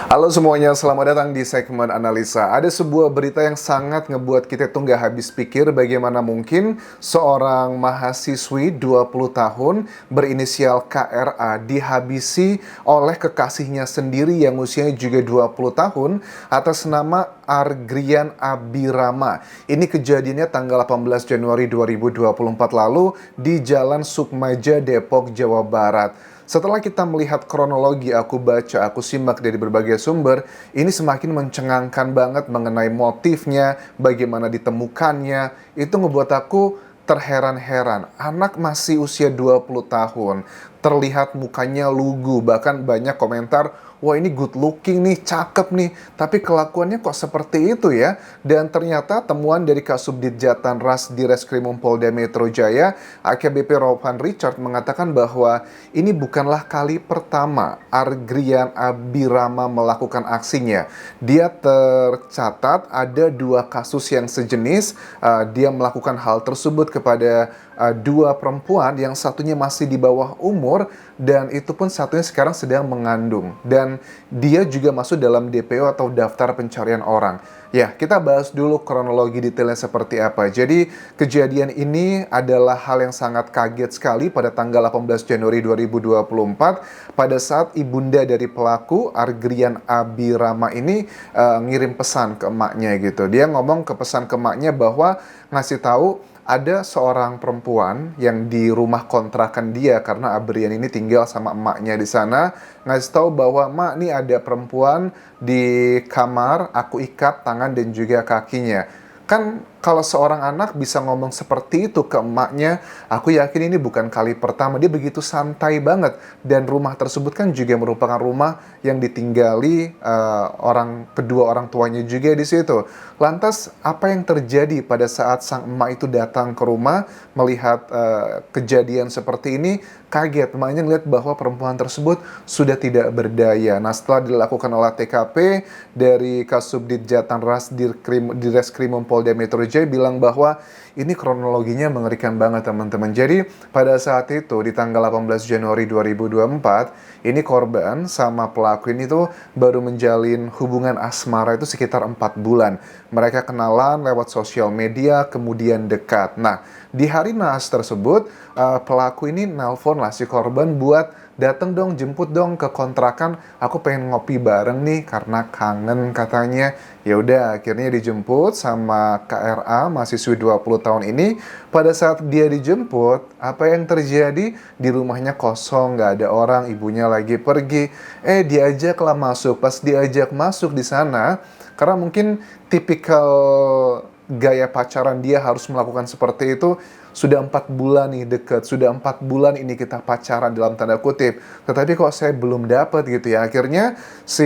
Halo semuanya, selamat datang di segmen analisa. Ada sebuah berita yang sangat ngebuat kita tuh nggak habis pikir bagaimana mungkin seorang mahasiswi 20 tahun berinisial KRA dihabisi oleh kekasihnya sendiri yang usianya juga 20 tahun atas nama Argrian Abirama. Ini kejadiannya tanggal 18 Januari 2024 lalu di Jalan Sukmaja, Depok, Jawa Barat. Setelah kita melihat kronologi, aku baca, aku simak dari berbagai sumber, ini semakin mencengangkan banget mengenai motifnya, bagaimana ditemukannya. Itu ngebuat aku terheran-heran. Anak masih usia 20 tahun, terlihat mukanya lugu, bahkan banyak komentar, wah ini good looking nih, cakep nih, tapi kelakuannya kok seperti itu ya? Dan ternyata temuan dari Kasubdit Jatanras di Reskrimum Polda Metro Jaya, AKBP Rovan Richard mengatakan bahwa ini bukanlah kali pertama Argrian Abirama melakukan aksinya. Dia tercatat ada 2 kasus yang sejenis, dia melakukan hal tersebut kepada 2 perempuan, yang satunya masih di bawah umur, dan itu pun satunya sekarang sedang mengandung. Dan dia juga masuk dalam DPO atau daftar pencarian orang. Ya, kita bahas dulu kronologi detailnya seperti apa. Jadi, kejadian ini adalah hal yang sangat kaget sekali pada tanggal 18 Januari 2024 pada saat ibunda dari pelaku, Argrian Abirama ini ngirim pesan ke emaknya gitu. Dia ngomong ke pesan ke emaknya bahwa ngasih tahu ada seorang perempuan yang di rumah kontrakan dia karena Abrian ini tinggal sama emaknya di sana, ngasih tahu bahwa mak, nih ada perempuan di kamar, aku ikat tangan dan juga kakinya. Kan kalau seorang anak bisa ngomong seperti itu ke emaknya, aku yakin ini bukan kali pertama. Dia begitu santai banget, dan rumah tersebut kan juga merupakan rumah yang ditinggali kedua orang tuanya juga di situ. Lantas apa yang terjadi pada saat sang emak itu datang ke rumah melihat kejadian seperti ini? Kaget, emaknya ngeliat bahwa perempuan tersebut sudah tidak berdaya. Nah, setelah dilakukan olah TKP dari Kasubdit Jatanras di Reskrimum Polda Metro Jaya bilang bahwa ini kronologinya mengerikan banget teman-teman. Jadi pada saat itu di tanggal 18 Januari 2024, ini korban sama pelaku ini tuh baru menjalin hubungan asmara itu sekitar 4 bulan. Mereka kenalan lewat sosial media, kemudian dekat. Nah, di hari naas tersebut, pelaku ini nelpon lah si korban buat datang dong, jemput dong ke kontrakan, aku pengen ngopi bareng nih karena kangen katanya. Ya udah, akhirnya dijemput sama KRA, mahasiswi 20 tahun ini. Pada saat dia dijemput, apa yang terjadi? Di rumahnya kosong, nggak ada orang, ibunya lagi pergi. Diajaklah masuk. Pas diajak masuk di sana, karena mungkin tipikal gaya pacaran dia harus melakukan seperti itu. Sudah 4 bulan nih deket, sudah 4 bulan ini kita pacaran dalam tanda kutip, tetapi kok saya belum dapat gitu ya. Akhirnya si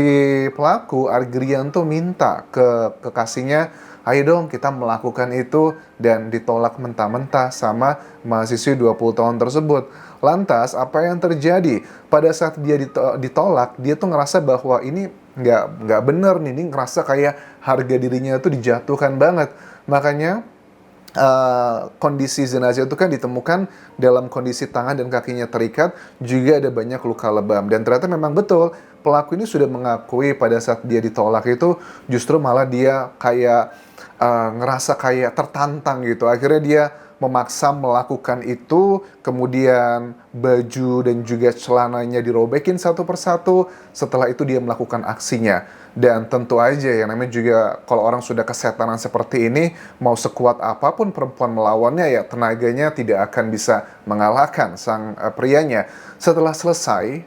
pelaku Argrian tuh minta ke kekasihnya, ayo dong kita melakukan itu, dan ditolak mentah-mentah sama mahasiswi 20 tahun tersebut. Lantas apa yang terjadi? Pada saat dia ditolak, dia tuh ngerasa bahwa ini nggak bener nih, ini ngerasa kayak harga dirinya tuh dijatuhkan banget. Makanya kondisi jenazah itu kan ditemukan dalam kondisi tangan dan kakinya terikat, juga ada banyak luka lebam. Dan ternyata memang betul, pelaku ini sudah mengakui pada saat dia ditolak itu justru malah dia kayak ngerasa kayak tertantang gitu. Akhirnya dia memaksa melakukan itu, kemudian baju dan juga celananya dirobekin satu persatu. Setelah itu dia melakukan aksinya. Dan tentu aja yang namanya juga kalau orang sudah kesetanan seperti ini, mau sekuat apapun perempuan melawannya, ya tenaganya tidak akan bisa mengalahkan sang prianya. Setelah selesai,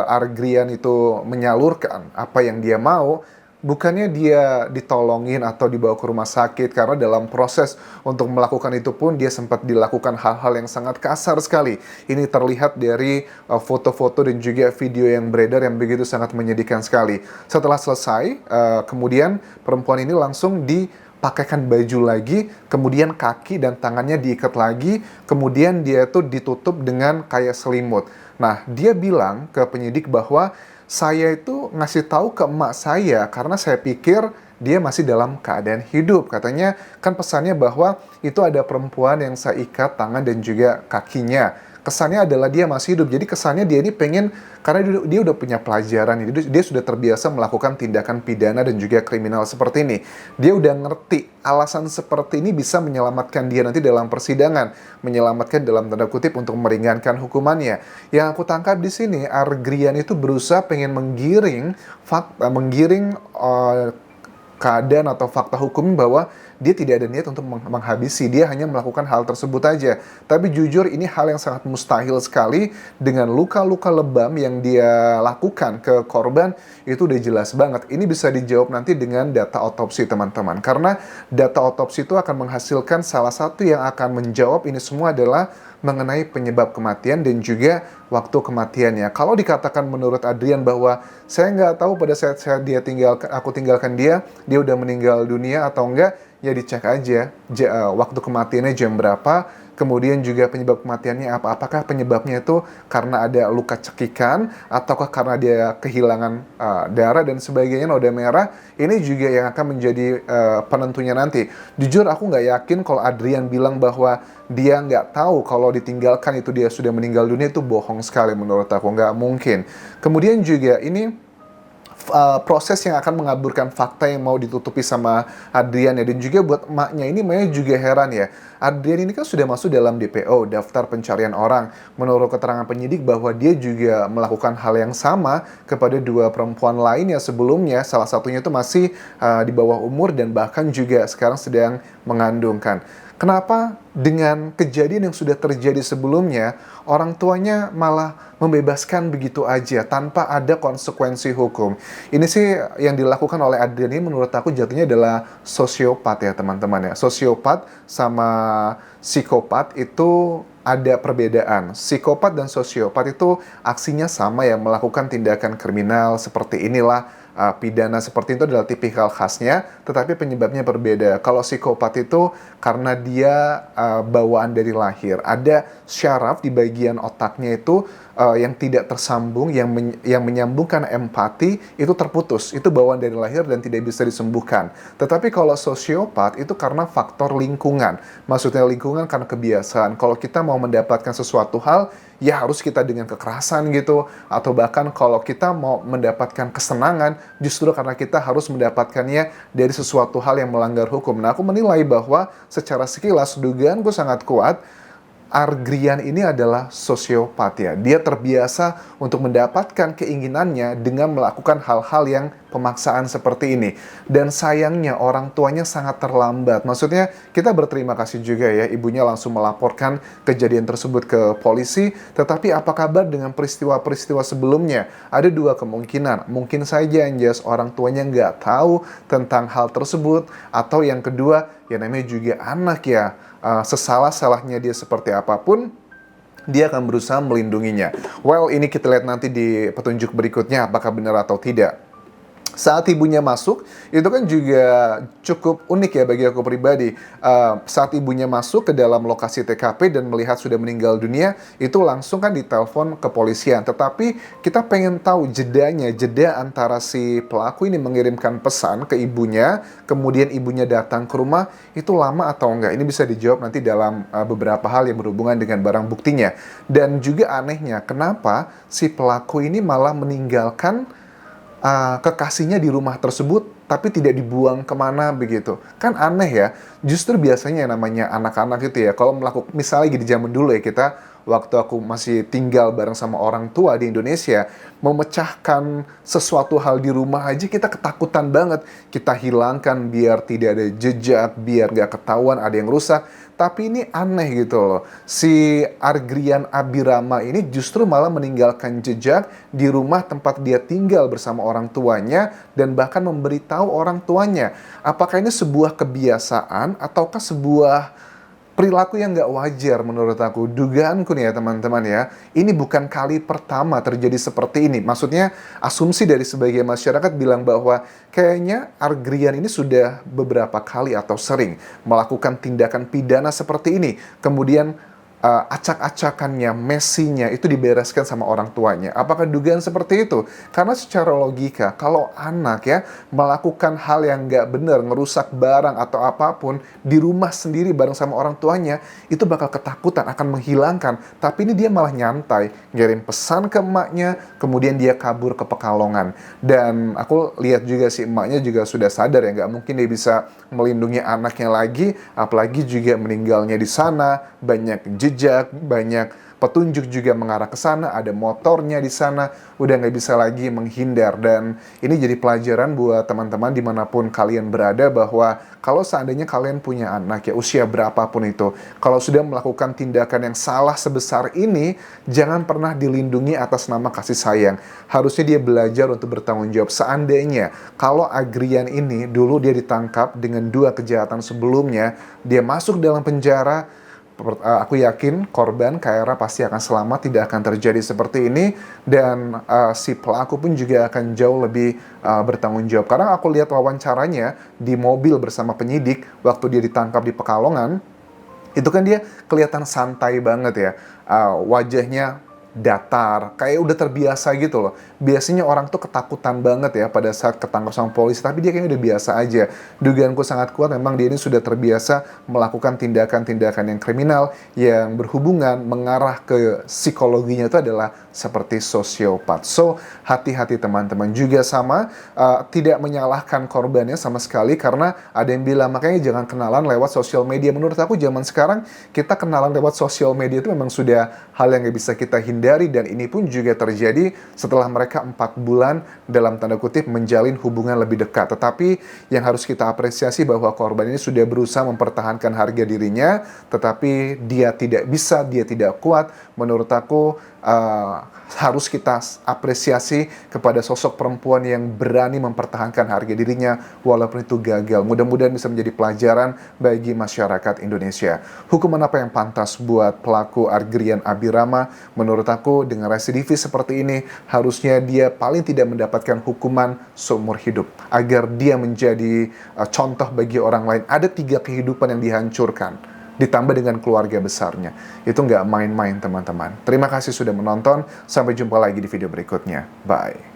Argrian itu menyalurkan apa yang dia mau. Bukannya dia ditolongin atau dibawa ke rumah sakit, karena dalam proses untuk melakukan itu pun dia sempat dilakukan hal-hal yang sangat kasar sekali. Ini terlihat dari foto-foto dan juga video yang beredar yang begitu sangat menyedihkan sekali. Setelah selesai, kemudian perempuan ini langsung dipakaikan baju lagi, kemudian kaki dan tangannya diikat lagi, kemudian dia tuh ditutup dengan kayak selimut. Nah, dia bilang ke penyidik bahwa saya itu ngasih tahu ke emak saya karena saya pikir dia masih dalam keadaan hidup. Katanya kan pesannya bahwa itu ada perempuan yang saya ikat tangan dan juga kakinya. kesannya adalah dia masih hidup. Jadi kesannya dia ini pengen, karena dia udah punya pelajaran, dia sudah terbiasa melakukan tindakan pidana dan juga kriminal seperti ini. Dia udah ngerti alasan seperti ini bisa menyelamatkan dia nanti dalam persidangan, menyelamatkan dalam tanda kutip untuk meringankan hukumannya. Yang aku tangkap di sini, Argrian itu berusaha pengen menggiring keadaan atau fakta hukum bahwa dia tidak ada niat untuk menghabisi, dia hanya melakukan hal tersebut aja. Tapi jujur ini hal yang sangat mustahil sekali. Dengan luka-luka lebam yang dia lakukan ke korban, itu udah jelas banget. Ini bisa dijawab nanti dengan data otopsi teman-teman, karena data otopsi itu akan menghasilkan salah satu yang akan menjawab ini semua adalah mengenai penyebab kematian dan juga waktu kematiannya. Kalau dikatakan menurut Adrian bahwa saya nggak tahu pada saat aku tinggalkan dia udah meninggal dunia atau enggak, ya dicek aja waktu kematiannya jam berapa, kemudian juga penyebab kematiannya apa. Apakah penyebabnya itu karena ada luka cekikan, ataukah karena dia kehilangan darah dan sebagainya, noda merah. Ini juga yang akan menjadi penentunya nanti. Jujur aku nggak yakin kalau Adrian bilang bahwa dia nggak tahu kalau ditinggalkan itu dia sudah meninggal dunia, itu bohong sekali menurut aku, nggak mungkin. Kemudian juga ini proses yang akan mengaburkan fakta yang mau ditutupi sama Adrian ya. Dan juga buat emaknya ini, emaknya juga heran ya. Adrian ini kan sudah masuk dalam DPO, daftar pencarian orang. Menurut keterangan penyidik bahwa dia juga melakukan hal yang sama kepada dua perempuan lain yang sebelumnya. Salah satunya itu masih di bawah umur dan bahkan juga sekarang sedang mengandungkan. Kenapa dengan kejadian yang sudah terjadi sebelumnya, orang tuanya malah membebaskan begitu aja tanpa ada konsekuensi hukum? Ini sih yang dilakukan oleh Adrian ini menurut aku jatuhnya adalah sosiopat ya teman-teman ya. Sosiopat sama psikopat itu ada perbedaan. Psikopat dan sosiopat itu aksinya sama ya, melakukan tindakan kriminal seperti inilah. Pidana seperti itu adalah tipikal khasnya, tetapi penyebabnya berbeda. Kalau psikopat itu karena dia bawaan dari lahir, ada syaraf di bagian otaknya itu yang tidak tersambung, yang menyambungkan empati itu terputus, itu bawaan dari lahir dan tidak bisa disembuhkan. Tetapi kalau sosiopat itu karena faktor lingkungan, maksudnya lingkungan karena kebiasaan. Kalau kita mau mendapatkan sesuatu hal, ya harus kita dengan kekerasan gitu, atau bahkan kalau kita mau mendapatkan kesenangan, justru karena kita harus mendapatkannya dari sesuatu hal yang melanggar hukum. Nah, aku menilai bahwa secara sekilas dugaanku sangat kuat, Argrian ini adalah sosiopat ya. Dia terbiasa untuk mendapatkan keinginannya dengan melakukan hal-hal yang pemaksaan seperti ini. Dan sayangnya orang tuanya sangat terlambat. Maksudnya kita berterima kasih juga ya, ibunya langsung melaporkan kejadian tersebut ke polisi. Tetapi apa kabar dengan peristiwa-peristiwa sebelumnya? Ada dua kemungkinan. Mungkin saja Anjas orang tuanya nggak tahu tentang hal tersebut. Atau yang kedua, ya namanya juga anak ya. Sesalah-salahnya dia seperti apapun, dia akan berusaha melindunginya. Well, ini kita lihat nanti di petunjuk berikutnya apakah benar atau tidak. Saat ibunya masuk, itu kan juga cukup unik ya bagi aku pribadi. Saat ibunya masuk ke dalam lokasi TKP dan melihat sudah meninggal dunia, itu langsung kan ditelepon kepolisian. Tetapi kita pengen tahu jeda antara si pelaku ini mengirimkan pesan ke ibunya, kemudian ibunya datang ke rumah, itu lama atau enggak? Ini bisa dijawab nanti dalam beberapa hal yang berhubungan dengan barang buktinya. Dan juga anehnya, kenapa si pelaku ini malah meninggalkan kekasihnya di rumah tersebut tapi tidak dibuang kemana begitu. Kan aneh ya. Justru biasanya yang namanya anak-anak itu ya, kalau melakukan, misalnya di zaman dulu ya, kita waktu aku masih tinggal bareng sama orang tua di Indonesia, memecahkan sesuatu hal di rumah aja kita ketakutan banget. Kita hilangkan biar tidak ada jejak, biar nggak ketahuan ada yang rusak. Tapi ini aneh gitu loh. Si Argrian Abirama ini justru malah meninggalkan jejak di rumah tempat dia tinggal bersama orang tuanya dan bahkan memberitahu orang tuanya. Apakah ini sebuah kebiasaan ataukah sebuah perilaku yang nggak wajar menurut aku? Dugaanku nih ya teman-teman ya, ini bukan kali pertama terjadi seperti ini. Maksudnya asumsi dari sebagian masyarakat bilang bahwa kayaknya Argrian ini sudah beberapa kali atau sering melakukan tindakan pidana seperti ini. Kemudian acak-acakannya, messinya itu dibereskan sama orang tuanya. Apakah dugaan seperti itu? Karena secara logika, kalau anak ya melakukan hal yang nggak benar, ngerusak barang atau apapun di rumah sendiri bareng sama orang tuanya, itu bakal ketakutan, akan menghilangkan. Tapi ini dia malah nyantai, ngirim pesan ke emaknya, kemudian dia kabur ke Pekalongan. Dan aku lihat juga si emaknya juga sudah sadar ya, nggak mungkin dia bisa melindungi anaknya lagi, apalagi juga meninggalnya di sana, banyak jejak, banyak petunjuk juga mengarah ke sana, ada motornya di sana, udah nggak bisa lagi menghindar. Dan ini jadi pelajaran buat teman-teman dimanapun kalian berada, bahwa kalau seandainya kalian punya anak ya usia berapapun itu, kalau sudah melakukan tindakan yang salah sebesar ini, jangan pernah dilindungi atas nama kasih sayang. Harusnya dia belajar untuk bertanggung jawab. Seandainya kalau Agrian ini dulu dia ditangkap dengan 2 kejahatan sebelumnya, dia masuk dalam penjara, aku yakin korban Kaira pasti akan selamat, tidak akan terjadi seperti ini. Dan si pelaku pun juga akan jauh lebih bertanggung jawab. Karena aku lihat wawancaranya di mobil bersama penyidik waktu dia ditangkap di Pekalongan, itu kan dia kelihatan santai banget ya, wajahnya datar, kayak udah terbiasa gitu loh. Biasanya orang tuh ketakutan banget ya pada saat ketangkap sama polisi, tapi dia kayaknya udah biasa aja. Dugaanku sangat kuat memang dia ini sudah terbiasa melakukan tindakan-tindakan yang kriminal yang berhubungan mengarah ke psikologinya itu adalah seperti sosiopat. So, hati-hati teman-teman. Juga sama, tidak menyalahkan korbannya sama sekali, karena ada yang bilang makanya jangan kenalan lewat sosial media. Menurut aku zaman sekarang kita kenalan lewat sosial media itu memang sudah hal yang gak bisa kita hindari, dan ini pun juga terjadi setelah mereka 4 bulan dalam tanda kutip menjalin hubungan lebih dekat. Tetapi yang harus kita apresiasi bahwa korban ini sudah berusaha mempertahankan harga dirinya, tetapi dia tidak bisa, dia tidak kuat. Menurut aku harus kita apresiasi kepada sosok perempuan yang berani mempertahankan harga dirinya walaupun itu gagal. Mudah-mudahan bisa menjadi pelajaran bagi masyarakat Indonesia. Hukuman apa yang pantas buat pelaku Agrian Abirama? Menurut aku dengan residivis seperti ini harusnya dia paling tidak mendapatkan hukuman seumur hidup, agar dia menjadi contoh bagi orang lain. Ada 3 kehidupan yang dihancurkan, ditambah dengan keluarga besarnya. Itu nggak main-main teman-teman. Terima kasih sudah menonton. Sampai jumpa lagi di video berikutnya. Bye.